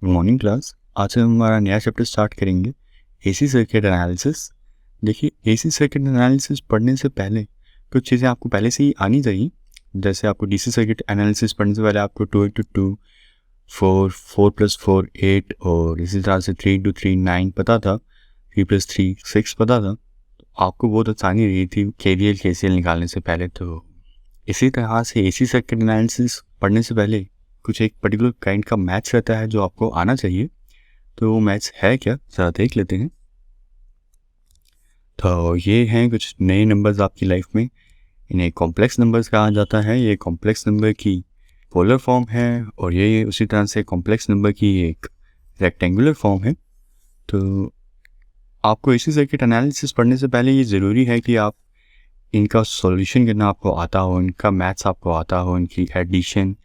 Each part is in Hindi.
Good morning class. आज हम हमारा नया चैप्टर स्टार्ट करेंगे, एसी सर्किट एनालिसिस। देखिए, एसी सर्किट एनालिसिस पढ़ने से पहले कुछ चीज़ें आपको पहले से ही आनी चाहिए। जैसे आपको डीसी सर्किट एनालिसिस पढ़ने से पहले आपको 2 इंटू 2 4, 4 प्लस 4 8 और इसी तरह से 3 इंटू 3 9 पता था, 3 प्लस 3 6 पता था। तो आपको बहुत आसानी रही थी केवीएल केसीएल निकालने से पहले। तो इसी तरह से एसी सर्किट एनालिसिस पढ़ने से पहले कुछ एक पर्टिकुलर काइंड का मैथ्स रहता है जो आपको आना चाहिए। तो वो मैथ्स है क्या, ज़रा देख लेते हैं। तो ये हैं कुछ नए नंबर्स आपकी लाइफ में। इन्हें कॉम्प्लेक्स नंबर्स कहा जाता है। ये कॉम्प्लेक्स नंबर की पोलर फॉर्म है और ये उसी तरह से कॉम्प्लेक्स नंबर की एक रेक्टेंगुलर फॉर्म है। तो आपको एसी सर्किट एनालिसिस पढ़ने से पहले ये ज़रूरी है कि आप इनका सॉल्यूशन करना आपको आता हो, इनका मैथ्स आपको आता हो, इनकी एडिशन,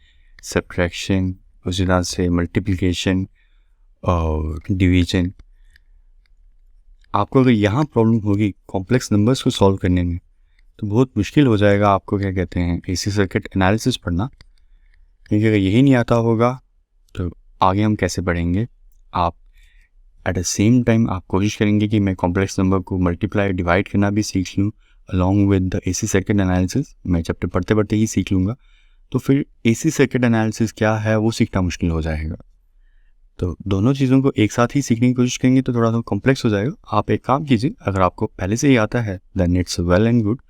सब्ट्रैक्शन, उसी तरह से मल्टीप्लिकेशन और डिवीजन। आपको अगर यहाँ प्रॉब्लम होगी कॉम्प्लेक्स नंबर्स को सॉल्व करने में तो बहुत मुश्किल हो जाएगा आपको क्या कहते हैं एसी सर्किट एनालिसिस पढ़ना। क्योंकि अगर यही नहीं आता होगा तो आगे हम कैसे पढ़ेंगे। आप एट द सेम टाइम आप कोशिश करेंगे कि मैं कॉम्प्लेक्स नंबर को मल्टीप्लाई डिवाइड करना भी सीख लूँ along with the AC circuit analysis. मैं चैप्टर पढ़ते पढ़ते ही सीख लूँगा, तो फिर एसी सर्किट एनालिसिस क्या है वो सीखना मुश्किल हो जाएगा। तो दोनों चीज़ों को एक साथ ही सीखने की कोशिश करेंगे तो थोड़ा सा कॉम्प्लेक्स हो जाएगा। आप एक काम कीजिए, अगर आपको पहले से ही आता है then it's well and good,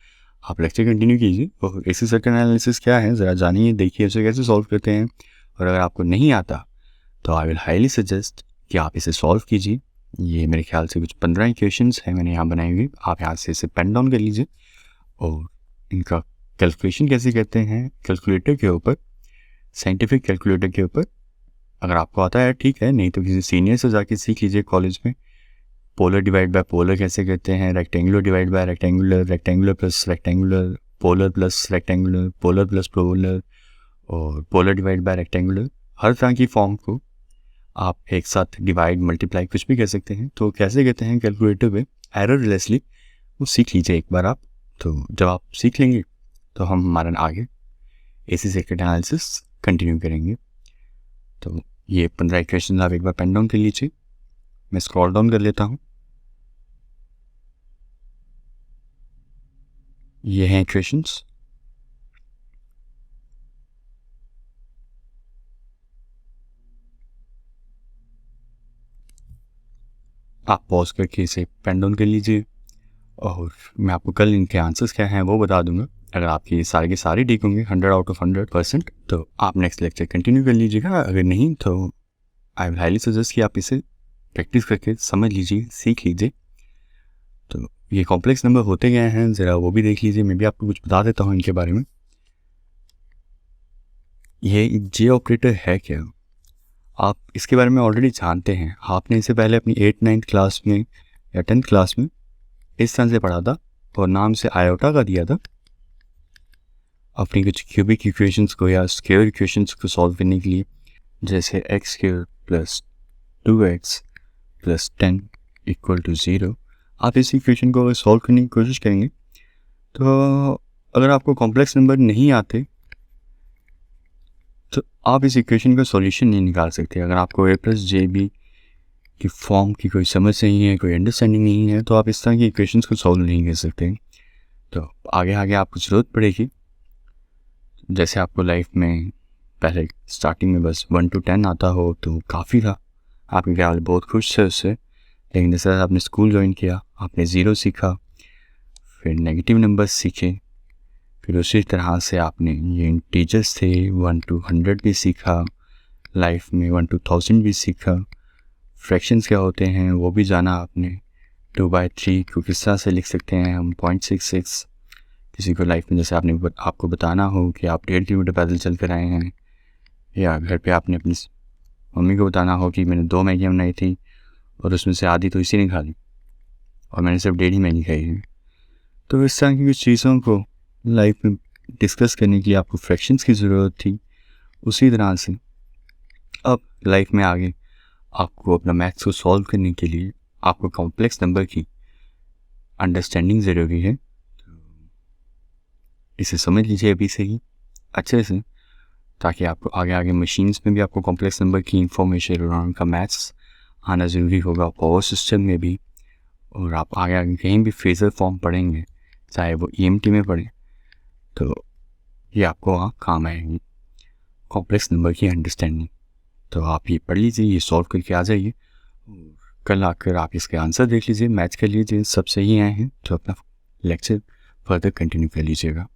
आप लेक्चर कंटिन्यू कीजिए और एसी सर्किट एनालिसिस क्या है ज़रा जानिए, देखिए इसे कैसे सॉल्व करते हैं। और अगर आपको नहीं आता तो आई विल हाईली सजेस्ट कि आप इसे सॉल्व कीजिए। ये मेरे ख्याल से कुछ 15 इक्वेशंस हैं मैंने यहाँ बनाई हुई। आप यहाँ से इसे पेन डाउन कर लीजिए और इनका कैलकुलेशन कैसे करते हैं कैलकुलेटर के ऊपर, साइंटिफिक कैलकुलेटर के ऊपर। अगर आपको आता है ठीक है, नहीं तो किसी सीनियर से जाके सीख लीजिए कॉलेज में। पोलर डिवाइड बाय पोलर कैसे करते हैं, rectangular divide by rectangular, rectangular plus rectangular, polar plus rectangular, polar plus polar और पोलर डिवाइड बाय रेक्टेंगुलर। हर तरह की फॉर्म को आप एक साथ डिवाइड मल्टीप्लाई कुछ भी कर सकते हैं। तो कैसे कहते हैं कैलकुलेटर पे एररलेसली, वो सीख लीजिए एक बार आप। तो जब आप सीख लेंगे तो हम हमारा आगे एसी सर्किट एनालिसिस कंटिन्यू करेंगे। तो ये 15 इक्वेशन आप एक बार पेन डाउन कर लीजिए। मैं स्क्रॉल डाउन कर लेता हूँ। ये हैं इक्वेशंस। आप पॉज करके इसे पेन डाउन कर लीजिए और मैं आपको कल इनके आंसर्स क्या हैं वो बता दूंगा। अगर आपके सारे के सारे ठीक होंगे 100 आउट ऑफ 100% तो आप नेक्स्ट लेक्चर कंटिन्यू कर लीजिएगा। अगर नहीं तो आई विल हाईली सजेस्ट कि आप इसे प्रैक्टिस करके समझ लीजिए, सीख लीजिए। तो ये कॉम्प्लेक्स नंबर होते गए हैं, ज़रा वो भी देख लीजिए। मैं भी आपको कुछ बता देता हूँ इनके बारे में। ये जे ऑपरेटर है क्या, आप इसके बारे में ऑलरेडी जानते हैं। आपने इसे पहले अपनी 8th-9th क्लास में या 10th क्लास में इस तरह से पढ़ा था और नाम से आयोटा का दिया था। अपनी कुछ क्यूबिक इक्वेशंस को या स्क्वायर इक्वेशंस को सॉल्व करने के लिए, जैसे x square plus 2x plus 10 equal to 0। आप इस इक्वेशन को अगर सॉल्व करने की कोशिश करेंगे तो अगर आपको कॉम्प्लेक्स नंबर नहीं आते तो आप इस इक्वेशन का सॉल्यूशन नहीं निकाल सकते। अगर आपको a प्लस जे बी की फॉर्म की कोई समझ नहीं है, कोई अंडरस्टैंडिंग नहीं है, तो आप इस तरह की इक्वेशंस को सॉल्व नहीं कर सकते। तो आगे आगे आपको ज़रूरत पड़ेगी। जैसे आपको लाइफ में पहले स्टार्टिंग में बस 1 to 10 आता हो तो काफ़ी था, आपके ख्याल बहुत खुश थे उससे। लेकिन जैसे आपने स्कूल ज्वाइन किया, आपने ज़ीरो सीखा, फिर नेगेटिव नंबर्स सीखे, फिर उसी तरह से आपने ये इंटीजर्स थे 1 to 100 भी सीखा, लाइफ में 1 to 1000 भी सीखा, फ्रैक्शंस क्या होते हैं वो भी जाना आपने, 2/3 को किस तरह से लिख सकते हैं हम, 0.66। किसी को लाइफ में जैसे आपको बताना हो कि आप 1.5 किलोमीटर पैदल चल कर आए हैं, या घर पे आपने अपनी मम्मी को बताना हो कि मैंने 2 मैगियाँ बनाई थी और उसमें से आधी तो इसी ने खा ली और मैंने सिर्फ 1.5 मैगी खाई है। तो इस तरह की कुछ चीज़ों को लाइफ में डिस्कस करने के लिए आपको फ्रैक्शंस की ज़रूरत थी। उसी तरह से अब लाइफ में आगे आपको अपना मैथ्स को सॉल्व करने के लिए आपको कॉम्प्लेक्स नंबर की अंडरस्टैंडिंग ज़रूरी है। इसे समझ लीजिए अभी से ही अच्छे से। ताकि आपको आगे आगे मशीन्स में भी आपको कॉम्प्लेक्स नंबर की इंफॉर्मेशन और उनका मैथ्स आना ज़रूरी होगा, पावर सिस्टम में भी। और आप आगे आगे कहीं भी फेजर फॉर्म पढ़ेंगे, चाहे वो EMT में पढ़ें, तो ये आपको वहाँ काम आएंगी कॉम्प्लेक्स नंबर की अंडरस्टैंडिंग। तो आप ये पढ़ लीजिए, ये सॉल्व करके आ जाइए। कल आकर आप इसके आंसर देख लीजिए, मैच कर लीजिए, सब सही आए हैं तो अपना लेक्चर फर्दर कंटिन्यू कर लीजिएगा।